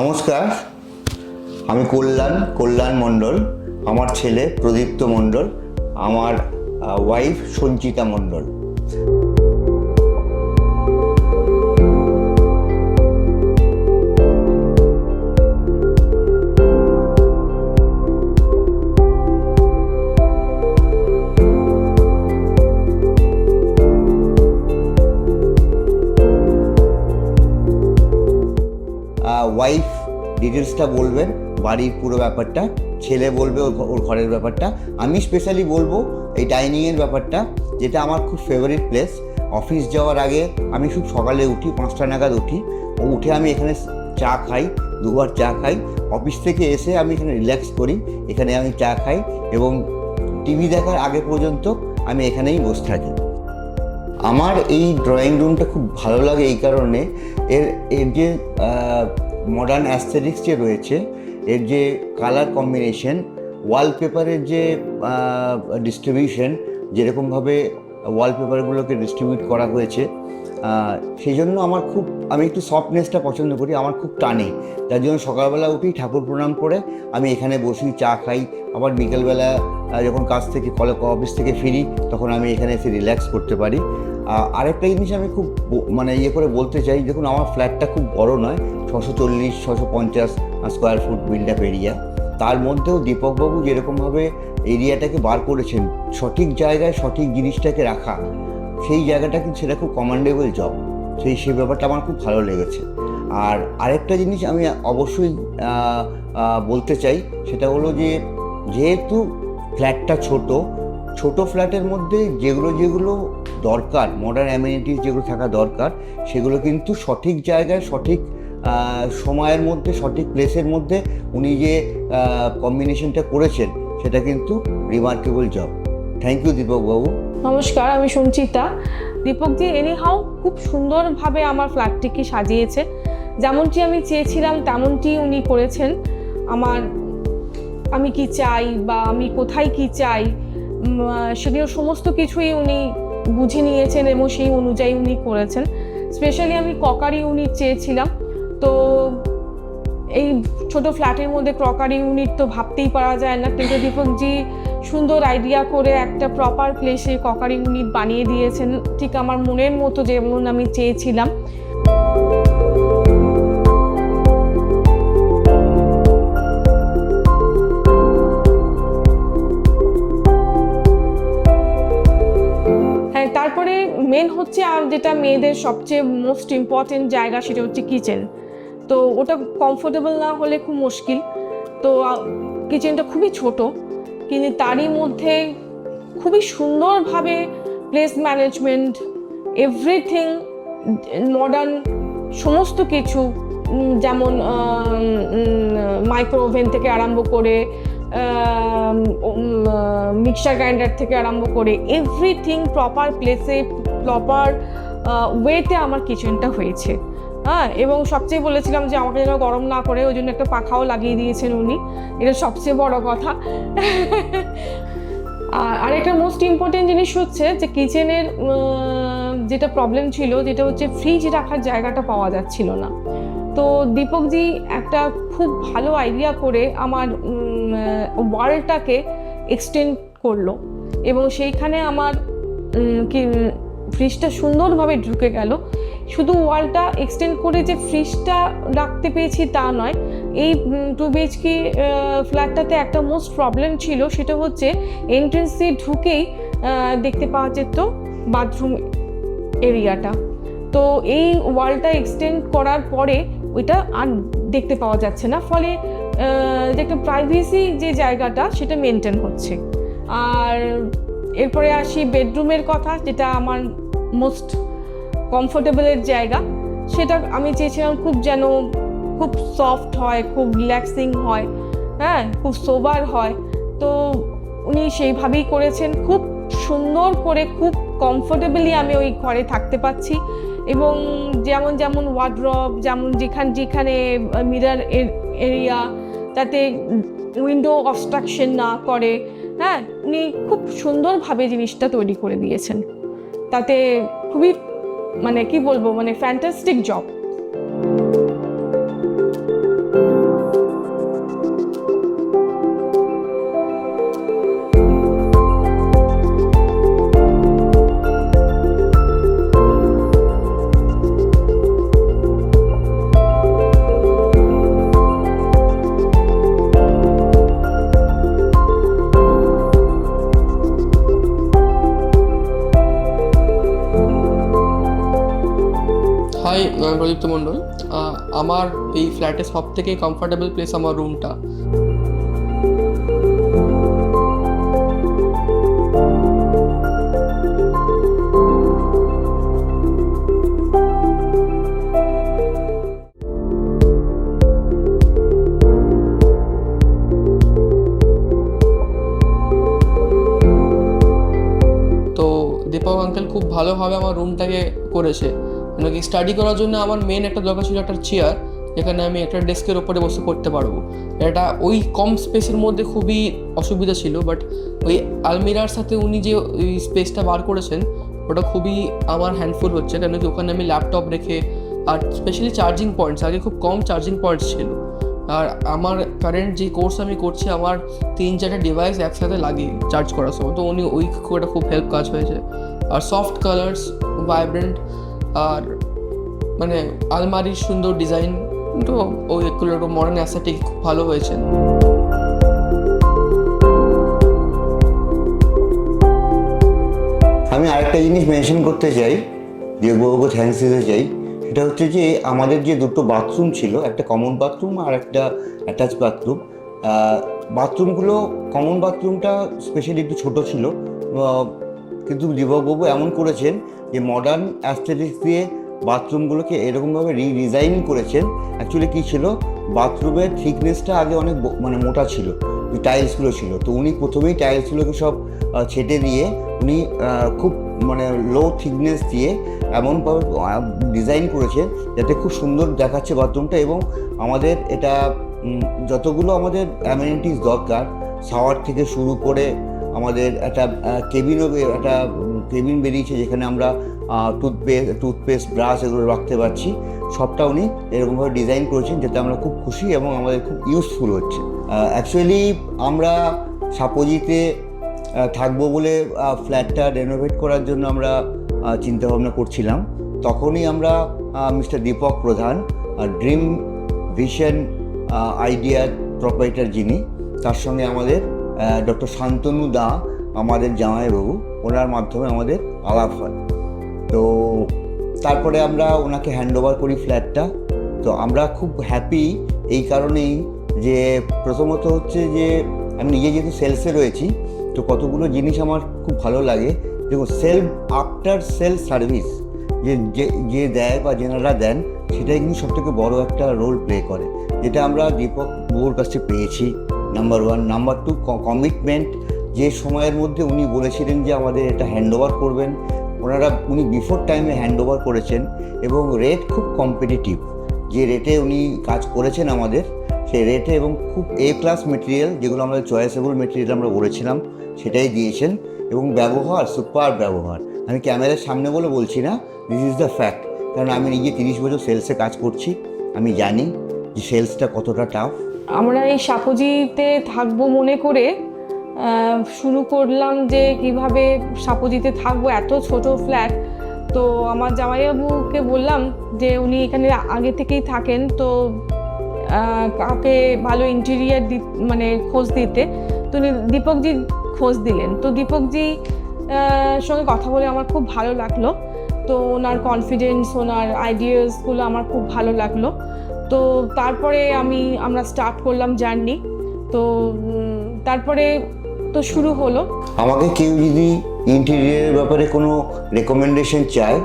নমস্কার, আমি কল্যাণ মণ্ডল, আমার ছেলে প্রদীপ্ত মণ্ডল, আমার ওয়াইফ সঞ্চিতা মণ্ডল। ওয়াইফ ডিটেলসটা বলবেন, বাড়ির পুরো ব্যাপারটা, ছেলে বলবে ওর ঘরের ব্যাপারটা, আমি স্পেশালি বলবো এই ডাইনিংয়ের ব্যাপারটা, যেটা আমার খুব ফেভারিট প্লেস। অফিস যাওয়ার আগে আমি খুব সকালে উঠি, 5টা নাগাদ উঠে আমি এখানে চা খাই, দুবার চা খাই। অফিস থেকে এসে আমি এখানে রিল্যাক্স করি, এখানে আমি চা খাই এবং টিভি দেখার আগে পর্যন্ত আমি এখানেই বসে থাকি। আমার এই ড্রয়িং রুমটা খুব ভালো লাগে এই কারণে, এর যে মডার্ন অ্যাস্থেটিক্স যে রয়েছে, এর যে কালার কম্বিনেশন, ওয়ালপেপারের যে ডিস্ট্রিবিউশন, যেরকমভাবে ওয়ালপেপারগুলোকে ডিস্ট্রিবিউট করা হয়েছে, সেই জন্য আমি একটু সফটনেসটা পছন্দ করি, আমার খুব টানে। তার জন্য সকালবেলা উঠি, ঠাকুর প্রণাম করে আমি এখানে বসি, চা খাই। আবার বিকেলবেলা যখন কাজ থেকে অফিস থেকে ফিরি, তখন আমি এখানে এসে রিল্যাক্স করতে পারি। আরেকটা জিনিস আমি খুব করে বলতে চাই, দেখুন আমার ফ্ল্যাটটা খুব বড় নয়, 640-650 square foot build up area. তার মধ্যেও দীপকবাবু যেরকমভাবে এরিয়াটাকে বার করেছেন, সঠিক জায়গায় সঠিক জিনিসটাকে রাখা, সেই জায়গাটা কিন্তু সেটা খুব কমান্ডেবল জব। সেই ব্যাপারটা আমার খুব ভালো লেগেছে। আর আরেকটা জিনিস আমি অবশ্যই বলতে চাই, সেটা হলো যেহেতু ফ্ল্যাটটা ছোট ফ্ল্যাটের মধ্যে যেগুলো দরকার, মডার্ন অ্যামেনিটিস যেগুলো থাকা দরকার, সেগুলো কিন্তু সঠিক জায়গায় সঠিক সময়ের মধ্যে সঠিক প্লেসের মধ্যে উনি যে কম্বিনেশনটা করেছেন, সেটা কিন্তু রিমার্কেবল জব। থ্যাংক ইউ দীপকবাবু। নমস্কার, আমি সঞ্চিতা। দীপকজি এনিহাউ খুব সুন্দরভাবে আমার ফ্ল্যাটটিকে সাজিয়েছে, যেমনটি আমি চেয়েছিলাম তেমনটি উনি করেছেন। আমি কি চাই বা আমি কোথায় কি চাই, সেগুলো সমস্ত কিছুই উনি বুঝে নিয়েছেন এবং সেই অনুযায়ী উনি করেছেন। স্পেশালি আমি ক্রকারি ইউনিট চেয়েছিলাম, তো এই ছোট ফ্ল্যাটের মধ্যে ক্রকারি ইউনিট তো ভাবতেই পারা যায় না, কিন্তু দীপকজি সুন্দর আইডিয়া করে একটা প্রপার প্লেসে ক্রকারি ইউনিট বানিয়ে দিয়েছেন, ঠিক আমার মনের মতো যেমন আমি চেয়েছিলাম। হ্যাঁ, তারপরে মেন হচ্ছে যেটা মেয়েদের সবচেয়ে মোস্ট ইম্পর্টেন্ট জায়গা, সেটা হচ্ছে কিচেন। তো ওটা কমফোর্টেবল না হলে খুব মুশকিল। তো কিচেনটা খুবই ছোট, কিন্তু তারই মধ্যে খুবই সুন্দরভাবে প্লেস ম্যানেজমেন্ট, এভরিথিং মডার্ন, সমস্ত কিছু, যেমন মাইক্রো ওভেন থেকে আরম্ভ করে মিক্সার গ্রাইন্ডার থেকে আরম্ভ করে এভরিথিং প্রপার প্লেসে, প্রপার ওয়েতে আমার কিচেনটা হয়েছে। হ্যাঁ, এবং সবচেয়ে বলেছিলাম যে আমাকে যেন গরম না করে, ওই জন্য একটা পাখাও লাগিয়ে দিয়েছেন উনি, এটা সবচেয়ে বড় কথা। আর একটা মোস্ট ইম্পর্টেন্ট জিনিস হচ্ছে যে কিচেনের যেটা প্রবলেম ছিল, যেটা হচ্ছে ফ্রিজ রাখার জায়গাটা পাওয়া যাচ্ছিল না। তো দীপকজি একটা খুব ভালো আইডিয়া করে আমার ওয়ালটাকে এক্সটেন্ড করলো এবং সেইখানে আমার ফ্রিজটা সুন্দরভাবে ঢুকে গেল। শুধু ওয়ালটা এক্সটেন্ড করে যে ফ্রিজটা রাখতে পেয়েছি তা নয়, এই 2 BHK ফ্ল্যাটটাতে একটা মোস্ট প্রবলেম ছিল, সেটা হচ্ছে এন্ট্রেন্স দিয়ে ঢুকেই দেখতে পাওয়া যেত বাথরুম এরিয়াটা। তো এই ওয়ালটা এক্সটেন্ড করার পরে ওইটা আর দেখতে পাওয়া যাচ্ছে না, ফলে যে একটা প্রাইভেসি যে জায়গাটা সেটা মেনটেন হচ্ছে। আর এরপরে আসি বেডরুমের কথা, যেটা আমার মোস্ট কমফোর্টেবলের জায়গা। সেটা আমি চেয়েছিলাম খুব সফট হয়, খুব রিল্যাক্সিং হয়, হ্যাঁ, খুব সোবার হয়। তো উনি সেইভাবেই করেছেন, খুব সুন্দর করে, খুব কমফোর্টেবলি আমি ওই ঘরে থাকতে পারছি। এবং যেমন ওয়ার্ডরোব, যেখানে মিরর এরিয়া, যাতে উইন্ডো অবস্ট্রাকশন না করে, হ্যাঁ, উনি খুব সুন্দরভাবে জিনিসটা তৈরি করে দিয়েছেন। তাতে খুবই কি বলবো, ফ্যান্টাস্টিক জব। হাই, আমি প্রদীপ্ত মণ্ডল। আমার এই ফ্ল্যাটে সব থেকে কমফর্টেবল প্লেস আমার রুমটা। তো দীপক আঙ্কেল খুব ভালোভাবে আমার রুমটাকে করেছে। মানে কি স্টাডি করার জন্য আমার মেন একটা দরকার ছিল একটা চেয়ার, যেখানে আমি একটা ডেস্কের ওপরে বসে পড়তে পারবো। এটা ওই কম স্পেসের মধ্যে খুবই অসুবিধা ছিল, বাট ওই আলমিরার সাথে উনি যে ওই স্পেসটা বার করেছেন ওটা খুবই আমার হ্যান্ডফুল হচ্ছে, কেন কি ওখানে আমি ল্যাপটপ রেখে, আর স্পেশালি চার্জিং পয়েন্টস, আগে খুব কম চার্জিং পয়েন্টস ছিল। আর আমার কারেন্ট যে কোর্স আমি করছি, আমার 3-4টা ডিভাইস একসাথে লাগে চার্জ করার সময়, তো উনি ওই ওটা খুব হেল্প কাজ হয়েছে। আর সফট কালার্স, ভাইব্রেন্ট, আর মানে আলমারির সুন্দর ডিজাইন, তো ওইগুলো একটু মডার্ন অ্যাসেটিক খুব ভালো হয়েছে। আমি আরেকটা জিনিস মেনশন করতে চাই, দেববাবুকে থ্যাঙ্কস দিতে চাই। সেটা হচ্ছে যে আমাদের যে দুটো বাথরুম ছিল, একটা কমন বাথরুম আর একটা অ্যাটাচ বাথরুম। বাথরুমগুলো, কমন বাথরুমটা স্পেশালি একটু ছোটো ছিল, কিন্তু দেববাবু এমন করেছেন যে মডার্ন অ্যাস্থেটিক্স দিয়ে বাথরুমগুলোকে এরকমভাবে রিডিজাইন করেছেন। অ্যাকচুয়ালি কী ছিল, বাথরুমের থিকনেসটা আগে অনেক মানে মোটা ছিল, টাইলসগুলো ছিল। তো উনি প্রথমেই টাইলসগুলোকে সব ছেটে দিয়ে উনি খুব মানে লো থিকনেস দিয়ে এমনভাবে ডিজাইন করেছেন যাতে খুব সুন্দর দেখাচ্ছে বাথরুমটা। এবং আমাদের এটা যতগুলো আমাদের অ্যামেনিটিস দরকার, শাওয়ার থেকে শুরু করে আমাদের একটা কেবিন বেরিয়েছে যেখানে আমরা টুথপেস্ট, ব্রাশ এগুলো রাখতে পারছি। সবটা উনি এরকমভাবে ডিজাইন করেছেন যাতে আমরা খুব খুশি এবং আমাদের খুব ইউজফুল হচ্ছে। অ্যাকচুয়ালি আমরা সাপোজিতে থাকবো বলে ফ্ল্যাটটা রেনোভেট করার জন্য আমরা চিন্তাভাবনা করছিলাম। তখনই আমরা মিস্টার দীপক প্রধান, ড্রিম ভিশন আইডিয়ার প্রোপাইটার যিনি, তার সঙ্গে আমাদের ডক্টর শান্তনু দা, আমাদের জামাইবাবু, ওনার মাধ্যমে আমাদের আলাপ হয়। তো তারপরে আমরা ওনাকে হ্যান্ড ওভার করি ফ্ল্যাটটা। তো আমরা খুব হ্যাপি এই কারণেই যে প্রথমত হচ্ছে যে আমি নিজে যেহেতু সেলসে রয়েছি, তো কতগুলো জিনিস আমার খুব ভালো লাগে। দেখুন, আফটার সেল সার্ভিস যে দেয় বা যেনারা দেন, সেটাই কিন্তু সবথেকে বড় একটা রোল প্লে করে, যেটা আমরা দীপক বাবুর কাছে পেয়েছি। নাম্বার 1। Number 2, commitment. যে সময়ের মধ্যে উনি বলেছিলেন যে আমাদের এটা হ্যান্ড ওভার করবেন, উনি বিফোর টাইমে হ্যান্ড ওভার করেছেন। এবং রেট খুব কম্পিটিটিভ, যে রেটে উনি কাজ করেছেন আমাদের, সেই রেটে, এবং খুব ক্লাস মেটেরিয়াল, যেগুলো আমাদের চয়েসেবল মেটেরিয়াল আমরা বলেছিলাম, সেটাই দিয়েছেন। এবং ব্যবহার, সুপার ব্যবহার। আমি ক্যামেরার সামনে বলে বলছি না, দিস ইজ দ্য ফ্যাক্ট। কারণ আমি নিজে 30 বছর সেলসে কাজ করছি, আমি জানি যে সেলসটা কতটা টাফ। আমরা এই সাপোজিতে থাকবো মনে করে শুরু করলাম যে কিভাবে সাপোজিতে থাকবো, এত ছোট ফ্ল্যাট। তো আমার জামাইবাবুকে বললাম যে উনি এখানে আগে থেকেই থাকেন, তো কাউকে ভালো ইন্টেরিয়ার মানে খোঁজ দিতে। তো উনি দীপকজি খোঁজ দিলেন। তো দীপকজি সঙ্গে কথা বলে আমার খুব ভালো লাগলো। তো ওনার কনফিডেন্স, ওনার আইডিয়াসগুলো আমার খুব ভালো লাগলো। তো তারপরে আমরা স্টার্ট করলাম জার্নি। তো তারপরে তো শুরু হলো। আমাকে কেউ যদি ইন্টেরিয়ারের ব্যাপারে কোনো রেকমেন্ডেশন চায়,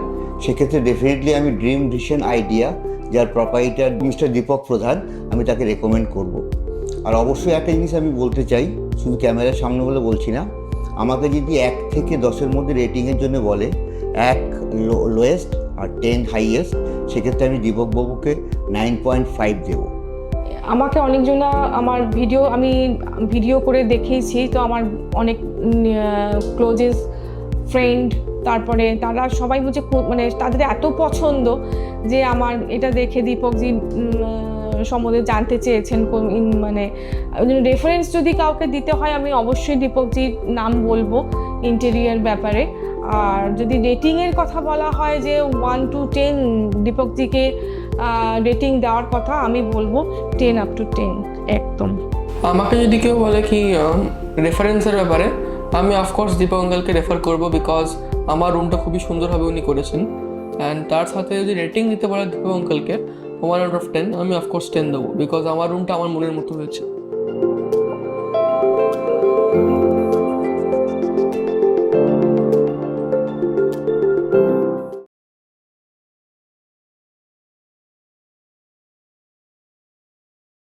সেক্ষেত্রে ডেফিনেটলি আমি ড্রিম ভিশন আইডিয়া, যার প্রোপাইটার মিস্টার দীপক প্রধান, আমি তাকে রেকমেন্ড করব। আর অবশ্যই একটা জিনিস আমি বলতে চাই, শুধু ক্যামেরার সামনে বলে বলছি না, আমাকে যদি 1 থেকে 10-এর মধ্যে রেটিংয়ের জন্য বলে, 1 লোয়েস্ট আর 10 হাইয়েস্ট, সেক্ষেত্রে আমি দীপকবাবুকে 9.5 দেবো। আমাকে অনেকজনা আমি ভিডিও করে দেখিয়েছি, তো আমার অনেক ক্লোজেস্ট ফ্রেন্ড, তারপরে তারা সবাই বলছে মানে তাদের এত পছন্দ যে আমার এটা দেখে দীপকজি সম্বন্ধে জানতে চেয়েছেন। মানে রেফারেন্স যদি কাউকে দিতে হয়, আমি অবশ্যই দীপকজির নাম বলবো ইন্টেরিয়ার ব্যাপারে। আর যদি রেটিংয়ের কথা বলা হয় যে 1 to 10 দীপকজিকে রেটিং দেওয়ার কথা, আমি বলবো 10 up to 10 একদম। আমাকে যদি কেউ বলে কি রেফারেন্সের ব্যাপারে, আমি অফকোর্স দীপক আঙ্কেলকে রেফার করবো, বিকজ আমার রুমটা খুবই সুন্দরভাবে উনি করেছেন। অ্যান্ড তার সাথে যদি রেটিং দিতে পারে দীপক আঙ্কেলকে 1 out of 10, আমি অফকোর্স 10 দেবো, বিকজ আমার রুমটা আমার মনের মতো হয়েছে।